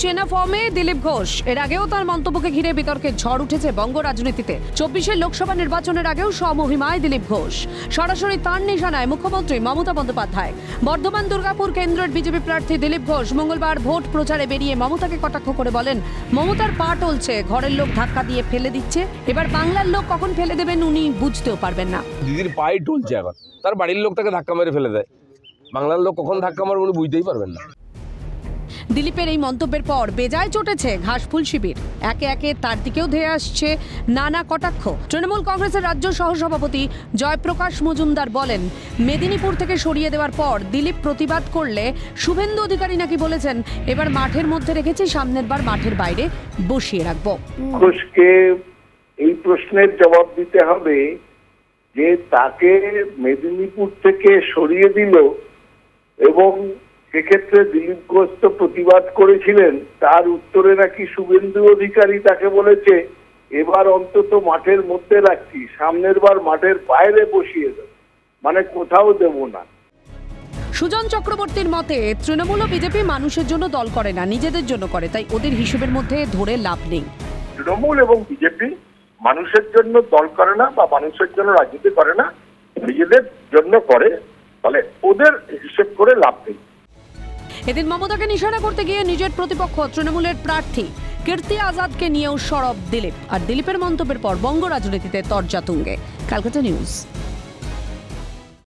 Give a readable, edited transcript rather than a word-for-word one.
চেনা ফর্মে দিলীপ ঘোষ। এর আগেও তার মন্তব্যকে ঘিরে বিতর্কের ঝড় উঠেছে বঙ্গ রাজনীতিতে। ২৪ লোকসভা নির্বাচনের আগেও স্বমহিমায় দিলীপ ঘোষ। সরাসরি তার নিশানায় মুখ্যমন্ত্রী মমতা বন্দ্যোপাধ্যায়। বর্ধমান দুর্গাপুর কেন্দ্রের বিজেপি প্রার্থী দিলীপ ঘোষ মঙ্গলবার ভোট প্রচারে বেরিয়ে মমতাকে কটাক্ষ করে বলেন, মমতার পা টলছে, ঘরের লোক ধাক্কা দিয়ে ফেলে দিচ্ছে। এবার বাংলার লোক কখন ফেলে দেবেন উনি বুঝতেও পারবেন না। দিদির পায়ে টলছে, এখন তার বাড়ির লোক তাকে ধাক্কা মেরে ফেলে দেয়। বাংলার লোক কখন ধাক্কা মারবে উনি বুঝতেই পারবেন না। দিলীপের এই মন্তব্যের পর বেজায় চটেছে ঘাসফুল শিবির। একে একে তার দিকেও ধেয়ে আসছে নানা কটাক্ষ। তৃণমূল কংগ্রেসের রাজ্য সহসভাপতি জয়প্রকাশ মজুমদার বলেন, মেদিনীপুর থেকে সরিয়ে দেওয়ার পর দিলীপ প্রতিবাদ করলে শুভেন্দু অধিকারী নাকি বলেছেন, এবার মাঠের মধ্যে রেখেছি, সামনের বার মাঠের বাইরে বসিয়ে রাখবো। ঘোষকে এই প্রশ্নের জবাব দিতে হবে যে তাকে মেদিনীপুর থেকে সরিয়ে দিল এবং সেক্ষেত্রে দিলীপ ঘোষ তো প্রতিবাদ করেছিলেন, তার উত্তরে নাকি শুভেন্দু অধিকারী তাকে বলেছে এবার অন্তত মাঠের মধ্যে রাখছি, সামনের বার মাঠের বাইরে বসিয়ে দেব, মানে কোথাও দেব না। সুজন চক্রবর্তীর মতে, তৃণমূল ও বিজেপি মানুষের জন্য দল করে না, নিজেদের জন্য করে, তাই ওদের হিসেবের মধ্যে ধরে লাভ নেই। তৃণমূল এবং বিজেপি মানুষের জন্য দল করে না বা মানুষের জন্য রাজনীতি করে না, নিজেদের জন্য করে, ফলে ওদের হিসেব করে লাভ নেই। এদিন মমতাকে নিশানা করতে গিয়ে নিজের প্রতিপক্ষ তৃণমূলের প্রার্থী কীর্তি আজাদকে নিয়েও সরব দিলীপ। আর দিলীপের মন্তব্যের পর বঙ্গ রাজনীতিতে তরজা তুঙ্গে। ক্যালকাটা নিউজ।